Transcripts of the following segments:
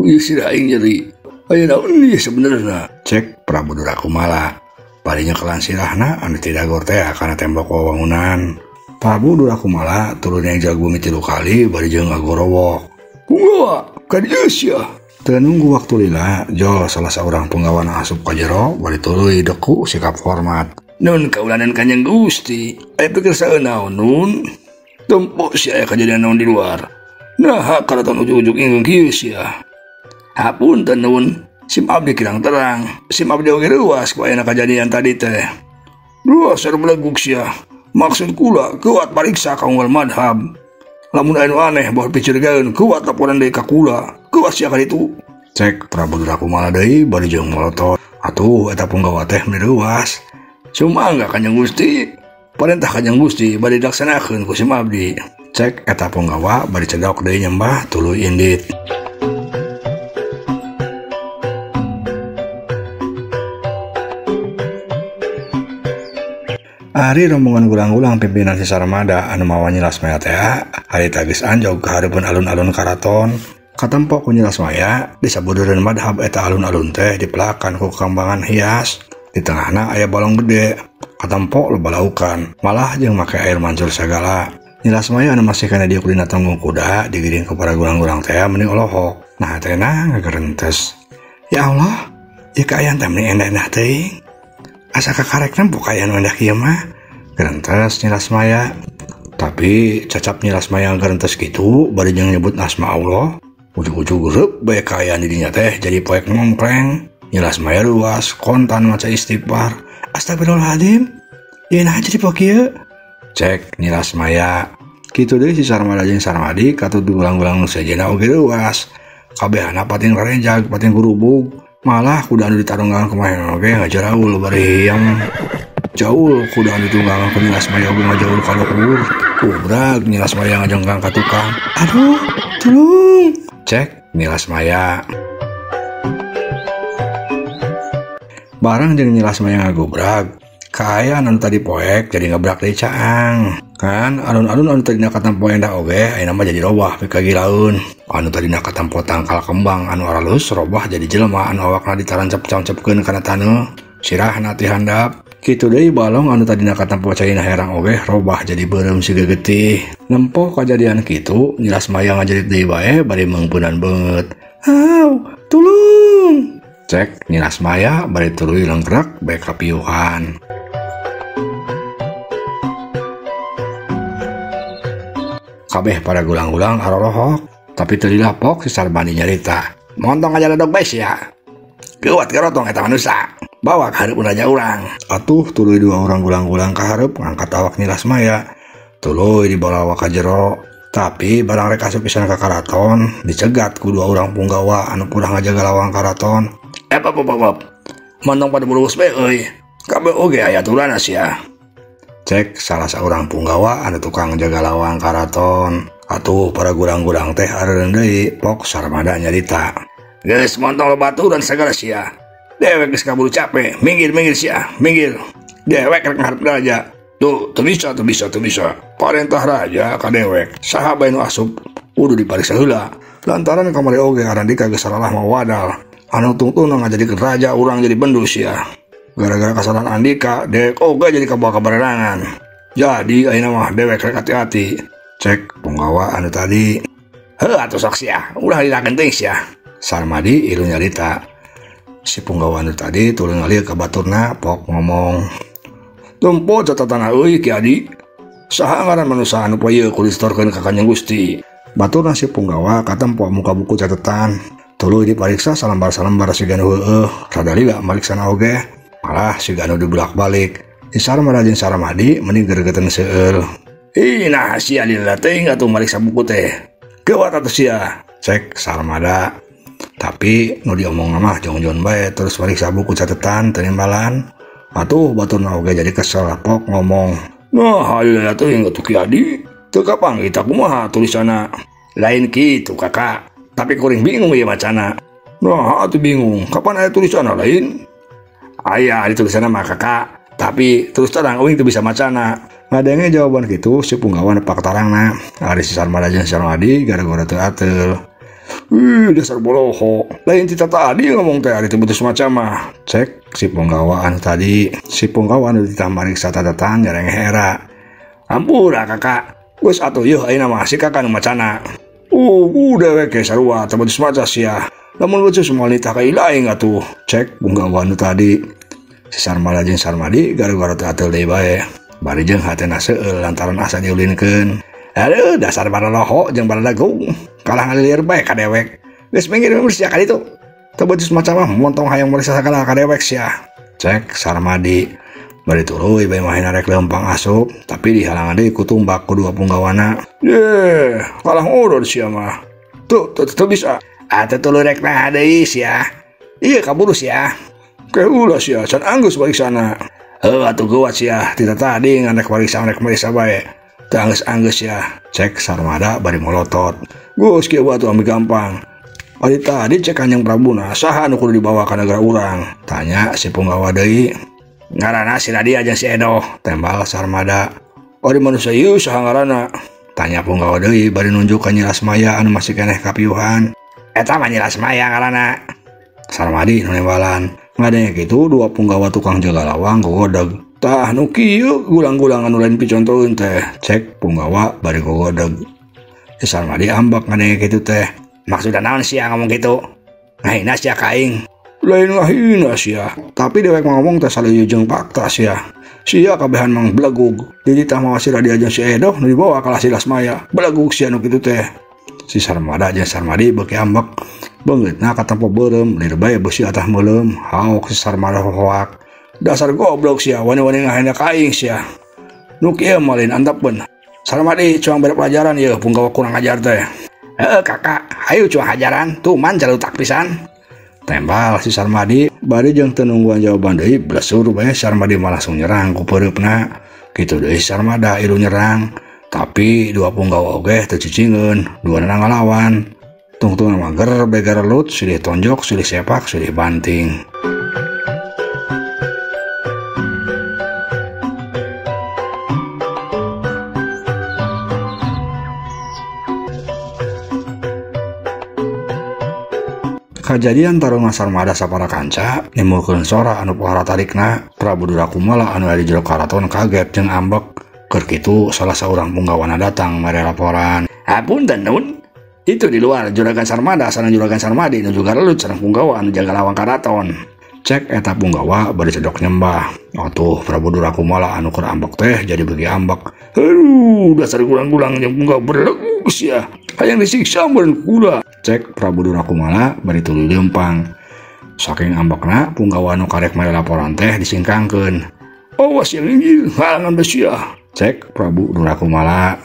ieu si aing nyeri. Aya naon ieu sebenarnya? Cek Prabu Durakumala. Barinya kelansirahna anu tidak gor teh kana tembok wewangunan. Prabu Durakumala turun yang jago bumi 3 kali bari jeung ngagorowok. Punggawa, ka dieu sia. Teu nunggu waktu lila, Jol salah seorang punggawa na asup ka jero bari tuluy deku sikap hormat. Nun kaulanan Kanjeng Gusti, aya pikir saeunaon nun? Tempo sia aya kejadian naon di luar. Nah, karaton ujug-ujug ingkung kieu sia. Hapunten nun, sim abdi kirang terang, sim abdi oge ruas ku aya kejadian tadi teh. Dasar beleguk sia. Maksud kula kuat pariksa ka unggal madhab. Lamun anu aneh bawa picurigaeun kuat laporan deui ka kula. Kuat sia ka ditu. Cek Prabu Durakumala deui bari jeung molotot. Atuh eta punggawa teh miruas. Cuma enggak Kanjeng Gusti. Perintah Kanjeng Gusti bari dilaksanakeun ku si abdi. Cek eta punggawa bari cedok deui nyembah tuluy indit. Ari rombongan gulang-gulang pimpinan si Sarmada anu mawa nyilas maya teh hari tagis anjog ka hareupeun alun-alun karaton. Katempo ku nyilas maya disabudureun madhab eta alun-alun teh dipelakan ku kambangan hias. Di tengahna aya balong gede. Katempo loba laukan, malah jeung make air mancur sagala. Nyilas maya anu masih kana dieu ku dina tonggung kuda digiring ku para gulang-gulang teh mending olohok. Nah teh na ngagerentes. Ya Allah, ieu kaayaan teh mending endah-endah teuing. Asa kakarek nempuk aya anu endah kieu mah. Gerentes nyilas maya. Tapi cacap nyilas maya gerentes kitu bari jeung nyebut asma Allah. Ujug-ujug reup bae kaayaan di dinya teh jadi poek ngongkleng. Nyilas maya luas kontan maca istighfar. Astagfirullahaladzim. Ieu naha jadi poek kieu? Cek nyilas maya. Kitu deui si Sarmada jeung Sarmadi katut ulang-ulang nu sejenna oge luas. Kabehana pating karejag, pating kurubug. Malah kuda anu ditarunggang kemahin oge ngajaraul bari yang jaul kuda anu ditunggangan ku nyilas maya oge ngajaul ka luhur. Kubrag nyilas maya ngajenggang ka tukang. Aduh, tolong. Cek nyilas maya. Barang jeung nyilas maya ngagubrag. Kaayaan anu tadi poek jadi ngabrak deui caang. Kan alun-alun anu tadina katampo endah oge ayeuna mah jadi robah pikagilaun. Anu tadina katampo tangkal kembang anu alus robah jadi jelema anu awakna ditarancep-cancepkeun kana taneuh. Sirahna ti handap. Kitu deui balong anu tadina katampo caina herang oge robah jadi beureum siga getih. Nempo kajadian kitu nyilas maya ngajerit deui bae bari meungpeunan beungeut. Haw, tulung. Cek nyilas maya bari tuluy lengrek bae kapiuhan. Kabeh para gulang-gulang arorohok, tapi teu dilapok si Sarmadi nyarita. Montong aja ledog bae sia. Keuat garotong eta manusia. Bawa ka hareupeun raja urang. Atuh tuluy 2 orang gulang-gulang ka hareup ngangkat awak nyilas maya. Tuluy dibawa ka jero. Tapi barang rek asup pisan ka karaton, dicegat ku 2 orang punggawa anu purah ngajaga lawang karaton. Pop. Montong pada bulus bae euy. Kabeh oge aya aturanna sia. Cek salah seorang punggawa anu tukang jaga lawang karaton. Atuh para gurang-gurang teh areureun deui pok Sarmada nyarita. Geus montong babaturan sagala sia. Dewek geus kaburu capek, minggir sia, minggir. Dewek rek ngarep raja. Tuh bisa. Parentah raja ka dewek. Saha bae nu asup kudu dipariksa heula. Lantaran kamari oge Arandika geus salah mau wadal. Anu tungtuna ngajadikeun raja urang jadi bendul sia. Gara-gara kesalahan Andika, dewek oge jadi kabawa kabarenangan. Jadi ayeuna mah dewek rek hati-hati. Cek punggawa anu tadi. Heuh atuh sok sia, ulah dilakeun teuing sia. Sarmadi ilu nyarita. Si punggawa anu tadi tuluy ngalieu ka baturna pok ngomong. Tumpo catatana euy Ki Adi. Saha ngaran manusia anu poe kudu distorkeun ka Kanjeng Gusti. Baturna si punggawa katempo muka buku catatan. Tuluy dipariksa salambar-salambar siga nu heueuh. Rada lila mariksana oge. Malah siga anu dibulak-balik. Si Sarmada jeung Sarmadi mending gregetan seueur. Ih nah sia lila teuing atuh mariksa buku teh. Keuat atuh sia. Cek Sarmada. Tapi nu diomongna mah jong-jong bae terus mariksa buku catatan teu nimbalan. Atuh baturna oge jadi kesel pok ngomong. Nah lila teuing atuh Ki Adi. Teu kapanggih kumaha tulisanna. Lain kitu kakak. Tapi kuring bingung ieu macana. Nah atuh bingung. Kapan aya tulisanna lain? Aya di tulisanna mah kakak. Tapi terus terang euing teu bisa macana. Ngadenge jawaban kitu si punggawa nepak tarangna. Ari si Sarmada jeung Sarmadi gara-gara teu ateul. Dasar boloho. Lain tita tadi ngomong teh ada tebus macam mah. Cek si penggawaan tadi. Si penggawaan ditambah mariksa datang jarang hera. Ampura kakak. Wes atuh yeuh ayeuna mah si kakak nu macana. Udah we ke sarua tebus macam sia. Lamun beuceus moal nitah ka ilaing atuh. Cek penggawaan tadi. Si Sarmada jeung Sarmadi gara-gara teu ateul deui bae. Bari jeung hatena seueul lantaran asa diulinkeun. Aduh, dasar baraloho jeung baradagung. Kalah ngalilir bae ka dewek. Geus minggir sia ka ditu. Teu beutus macam mah montong hayang meriksa sakala ka dewek sia. Cek Sarmadi. Bari tuluy bae mahina rek leumpang asup, tapi dihalangan deui ku tumbak ku dua punggawana. Kalah ngurud sia mah. Tuh bisa. Atuh tuluy rek nah deui sia. Ieu kaburu sia. Keulah sia, can anggus balik sana. Atuh geuat sia, tita tadi ngan rek mariksa bae. Teu anggeus ya. Cek Sarmada bari molotot. Geus kieu atuh ambil gampang. Ari tadi cek Kanjeng Prabuna, saha anu kudu dibawa ka negara urang? Tanya si punggawa deui. Ngaranna si Radia jeung si Edoh, tembal Sarmada. Ari manusia ieu saha ngaranna? Tanya punggawa deui bari nunjuk ka Nyi Lasmaya anu masih keneh kapiuhan. Eta mah Nyi Lasmaya ngaranna. Sarmadi nu nembalan. Ngadenge kitu dua punggawa tukang jaga lawang gogodeg. Tah nu kieu gulang-gulang anu lain picontoeun teh. Cek punggawa bari gogodeg. Si Sarmadi ambak ngadenge kitu teh. Maksudna naon sia ngomong kitu? Ngahina sia ka aing. Lain ngahina sia, tapi dewek ngomong teh saleuyeung jeung fakta sia. Sia kabehan mang belegug. Jadi tah mawa si Radia jeung si Edoh nu dibawa ka si Lasmaya. Belegug sia nu kitu teh. Si Sarmada jeung Sarmadi beuki ambek. Beungeutna katempo beureum, lir bae beusi atah meuleum. Haok si Sarmada hoak. Dasar goblok sia, wani-wani ngahina ka aing sia. Nu kieu mah lain antepkeun. Sarmadi cuang bere pelajaran ieu punggawa kurang ajar teh. Kakak, hayu cuang hajaran, tuman jalutak pisan. Tembal si Sarmadi, bari jeung teu nungguan jawaban deui, blesur bae Sarmadi mah langsung nyerang ku peureupna. Kitu deui Sarmada ilu nyerang, tapi dua punggawa oge teu cicingeun, duana ngalawan. Tungtung mager begar lut, silih tonjok, silih sepak, silih banting. Kajadian taruna Sarmada sapara kanca nimbulkeun sora anu pohara tarikna. Prabu Durakumala anu aya di jero karaton kaget jeung ambek. Keur kitu salah saurang punggawana datang mere laporan. Hapunten Nun. Itu di luar juragan Sarmada sareng juragan Sarmadi nu juga lelut sareng punggawa anu jaga lawang karaton. Cek eta punggawa bari cedok nyembah. Atuh Prabu Durakumala anu keur ambek teh jadi beuki ambek. Aduh, dasar gulang-gulang jeung punggawa berleug sia. Hayang disiksa meureun kula. Cek Prabu Durakumala bari tuluy leumpang. Saking ambekna punggawa anu karek mere laporan teh disingkangkeun. Awas yang inggil halangan besia. Cek Prabu Durakumala.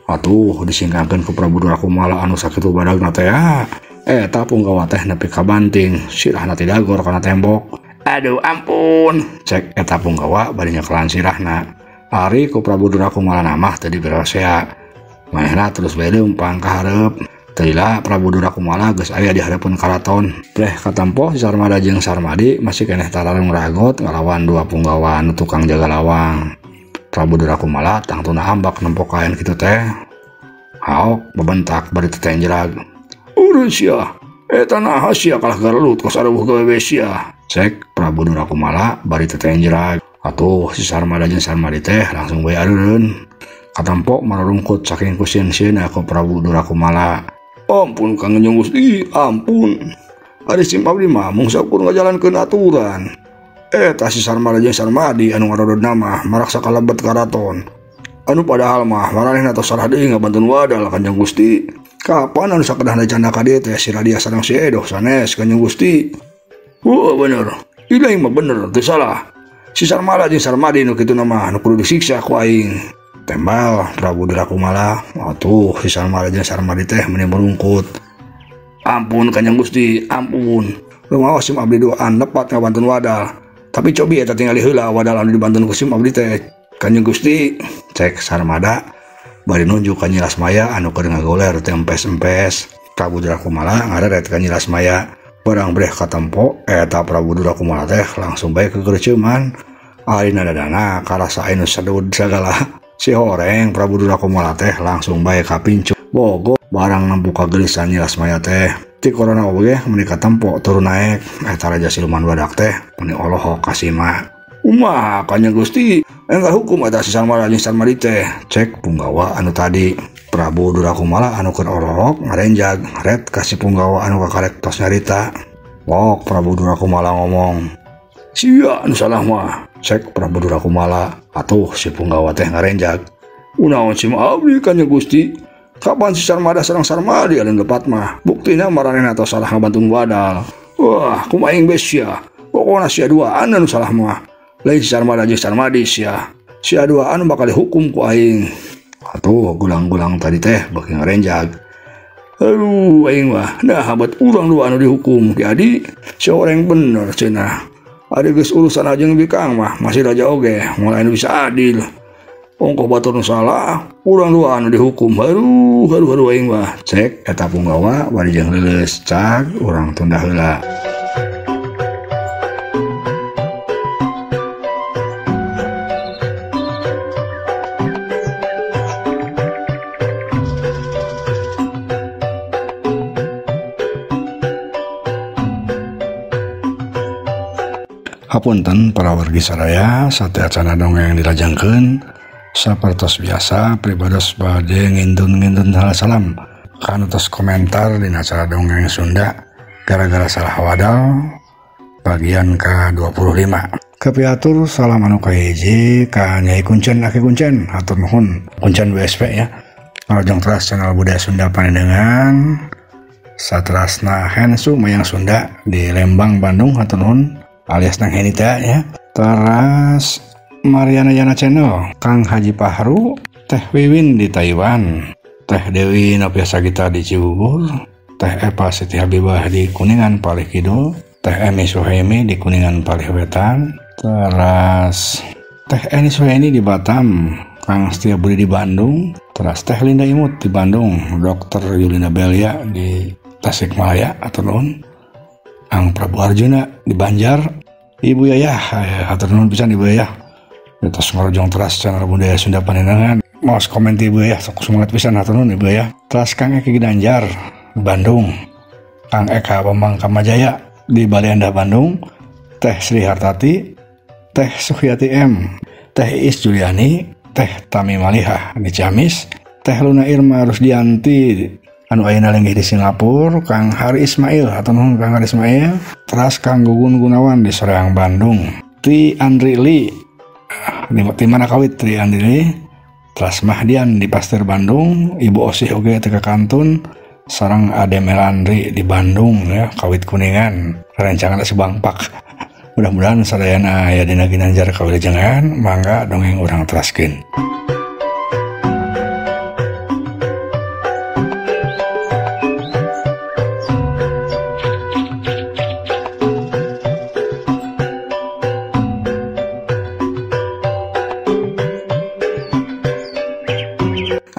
Atuh disingkangkeun ku Prabu Durakumala anu sakitu badagna teh. Eta punggawa teh nepi ka banting, sirahna ti dagor kana tembok. Aduh ampun. Cek eta punggawa bari nyekelan sirahna. Ari ku Prabu Durakumala mah teu diberesea. Manehna terus bae leumpang ka hareup. Teuila Prabu Durakumala geus aya di hareupeun karaton. Pleh katempo si Sarmada jeung Sarmadi masih keneh tararung ragot ngalawan dua punggawa anu tukang jaga lawang. Prabu Durakumala tangtuna ambak nempok kaen kitu teh. Haok bebentak bari tetenjerag. Urun sia, eta naha sia kalah garelut kos aruh gawe sia. Cek Prabu Durakumala bari tetenjerag. Atuh si Sarmada jeung Sarmadi teh langsung bae areureun. Katampo mararungkut saking kusieun-sieunna ku Prabu Durakumala. Ampun Kang Nyong Gusti, ampun. Ari sim abdi mah mung sakur ngajalankeun aturan. Eta si Sarmada jeung Sarmadi anu ngarododna mah maraksa kalebet karaton. Anu padahal mah maranehna tos sarah deui ngabantuan wadal Kanjeng Gusti. Kapan anu sakedahna canda ka dieu teh si Radia sareng si Edoh sanes Kanjeng Gusti. Bener. Ilaing mah bener teu salah. Si Sarmada jeung Sarmadi nu kitu mah anu kudu disiksa ku aing. Tembal Prabu Durakumala. Atuh si Sarmada jeung Sarmadi teh meuni merungkut. Ampun Kanjeng Gusti, ampun. Lumaos sim abdi doan nepat ngabantuan wadal. Tapi cobi eta tingali heula wadal anu dibantuan ku sim abdi teh. Kanjeng Gusti, cek Sarmada bari nunjuk ka Nyi Lasmaya anu keur ngagoler teh empes-empes. Prabu Durakumala ngareret ka Nyi Lasmaya. Barang breh katempo eta Prabu Durakumala teh langsung bae kegerceuman. Ayeuna dadana karasa anu sadud sagala. Si horeng Prabu Durakumala teh langsung bae ka pincu. bogo barang nampu kagelisan nyilas maya teh ti corona oge menika tempo turun naik eta raja siluman badak teh meni olohok kasih mah umah kanya Gusti enggak hukum eta si Sarmada jeung Sarmadi teh cek punggawa anu tadi Prabu Durakumala anu keur orok ngarenjag ret kasih punggawa anu kakarek tos nyarita wok Prabu Durakumala ngomong sia anu salah mah cek Prabu Durakumala atuh si punggawa teh ngarenjag unaon si abdi kanya Gusti kapan si Sarmada sareng Sarmadi anu lepat mah buktina maranehna tos salah ngabantung badal wah kumaha aing besia pokona sia duaan anu salah mah lain si Sarmada jeung Sarmadi sia duaan bakal dihukum ku aing atuh gulang-gulang tadi teh beuki ngarenjag aduh aing mah nah habat urang dua anu dihukum jadi si orang bener cenah ari geus urusan ajeng bikang mah masih raja oge mulai anu bisa adil ongko batur nu salah urang dua anu dihukum haru aing mah cek eta punggawa bari jeung leuleus cag urang tunda heula Hapunten para wargi sadaya sate acara dongeng dilajengkeun sapertos biasa pribados bade ngindun hal salam kana tos komentar dina acara dongeng Sunda gara-gara salah wadal bagian ke-25 kepiatur salam anu kahiji ka Nyai Kuncen Aki Kuncen hatur nuhun Kuncen BSP ya ngarojong teras channel budaya Sunda Panendengan saterasna Hensu Mayang Sunda di Lembang Bandung hatur nuhun alias Nang Henita ya teras Mariana Yana Channel Kang Haji Pahru Teh Wiwin di Taiwan Teh Dewi Nopiasa Gita di Cibubur Teh Epa Siti Habibah di Kuningan Palih Kidul Teh Emi Suhaimi di Kuningan Palih Wetan teras Teh Eni Suhaini di Batam Kang Setia Budi di Bandung teras Teh Linda Imut di Bandung Dr. Yulina Belia di Tasikmalaya atau non Ang Prabu Arjuna di Banjar Ibu Yayah hatur nuhun pisan Ibu Yayah terus ngarojong teras channel budaya Sunda Panendengan maos komen Ibu Yayah sok semangat pisan hatur nuhun Ibu Yayah teras Kang Eki Gidanjar di Bandung Kang Eka Bambang Kamajaya di Balianda Bandung Teh Sri Hartati Teh Suhyati M Teh Is Juliani Teh Tami Malihah di Ciamis Teh Luna Irma Rusdianti anu ayeuna lenggih di Singapura Kang Hari Ismail atau nuhun Kang Hari Ismail teras Kang Gugun Gunawan di Soreang Bandung Tri Andri Li di mana kawit Tri Andri Li teras Mahdian di Pasteur Bandung Ibu Osih oge teka Kantun sareng Ade Melandri di Bandung ya kawit Kuningan rencangan Subangpak mudah-mudahan sadayana aya dina ginanjar kawilujengan mangga dongeng urang teraskeun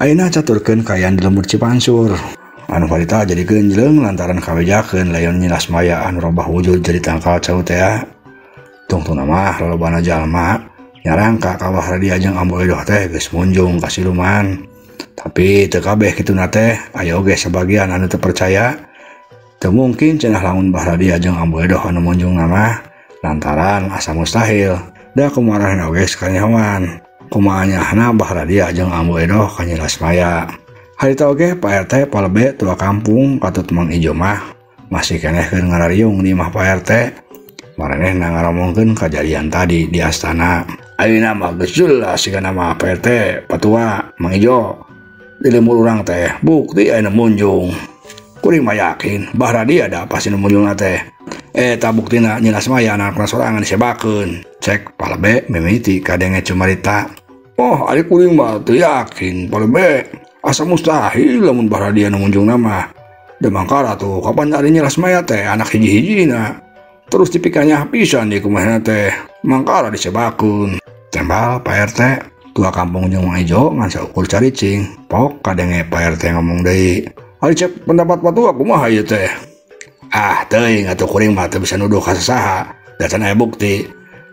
ayeuna caturkeun kayaan di lembur Cipansur anu harita jadi genjleung lantaran kawejakeun layon nyilas maya anu robah wujud jadi tangkal cau teh tungtuna mah lolobana jalma nyarangka kawah radia jeung ambu edoh teh geus munjung ka siluman tapi teu kabeh kituna teh aya oge sebagian anu teu percaya teu mungkin cenah lamun bah radia jeung ambu edoh anu munjung mah lantaran asa mustahil da kumarahin oge sakanyahoan kumaanyahna bah radia jeung ambu edoh ka nyilas maya harita oge Pak RT palebe tua kampung katut Mang Ijo mah masih keneh keur ngarariung di mah Pak RT maranehna ngaromongkeun kajadian tadi di astana ayeuna mah geus jelas sigana mah Pak RT patua Mang Ijo di lembur urang teh bukti ayeuna munjung kuring mah yakin bah radia da pasti nu munjungna teh eta buktina nyilas maya anakna sorangan disebakeun cek palebe mimiti kadenge cumarita oh ari kuring mah teu yakin palebe asa mustahil lamun bah radia nu munjungna mah demangkara tuh kapan ari nyilas maya teh anak hiji-hijina terus dipikanya pisan di kumahna teh mangkara disebakeun tembal Pak RT tua kampung jeung Mang Ijo ngan saukur caricing pok kadenge Pak RT ngomong deui ari cek pendapat patua kumaha ieu teh teuing atuh kuring mah teu bisa nuduh ka sasaha dacan aya bukti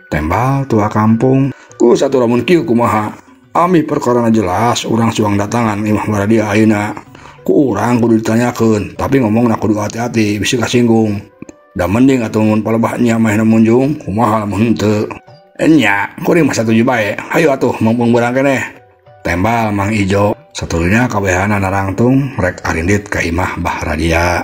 tembal tua kampung ku saturamun kieu kumaha ami perkarana jelas urang suang datangan imah baradia ayeuna ku urang kudu ditanyakeun, tapi ngomong kudu hati-hati bisa kasinggung. Da mending atuh mun palebahnya mah munjung kumaha lamun henteu. Enya, kuring mah satuju bae. Hayu atuh mumpung beurang keneh. Tembal Mang Ijo. Satulunya kabehana narangtung rek arindit ka imah Bah Radia.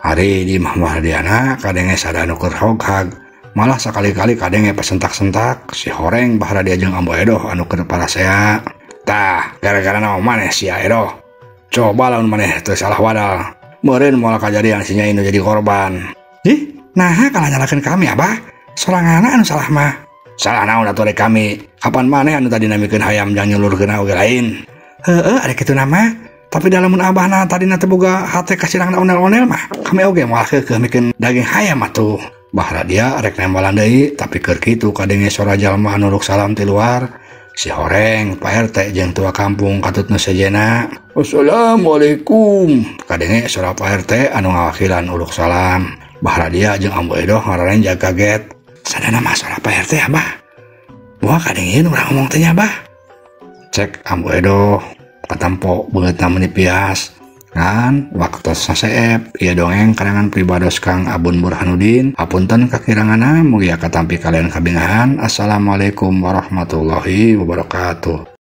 Hari di Imah Bah Radiana kadenge sada nu keur hoghag. Malah sekali-kali kadenge pesentak-sentak si horeng Bah Radia jeung Ambo Edoh anu keur parasea. Tah, gara-gara naon maneh si Edoh. Coba lamun maneh teu salah wadal. Meureun moal kajadian si Nyai nu jadi korban. Ih, naha kalau nyalakeun kami Abah? Soranganna anu salah mah. Salah naon atuh rek kami? Kapan maneh anu tadi namikeun hayam jang nyulurkeun oge lain? Heueuh, ari kitu nama. Tapi dalam abahna tadina teu boga hate kasirangna onel-onel mah. Kami oge moal keukeuh mikeun daging hayam atuh. Bah Radia rek nembalan deui, tapi keur kitu kadenge sora jalma anu ruk salam ti luar. Si horeng, Pak RT jeung tua kampung katutna sejenna. Assalamualaikum. Kadenge sora Pak RT anu ngawakilan uluk salam. Bah Radia jeung Ambo Edoh ngararenjag kaget. Sadana mah sora Pak RT Abah. Wah kadenge ieu urang ngomong teh nya Abah. Cek Ambo Edoh katampo beungeutna menipias. Kan waktu saseep ieu dongeng karangan pribados Kang Abun Burhanuddin. Hapunten kakiranganna mugia katampi kalian kabingahan. Assalamualaikum warahmatullahi wabarakatuh.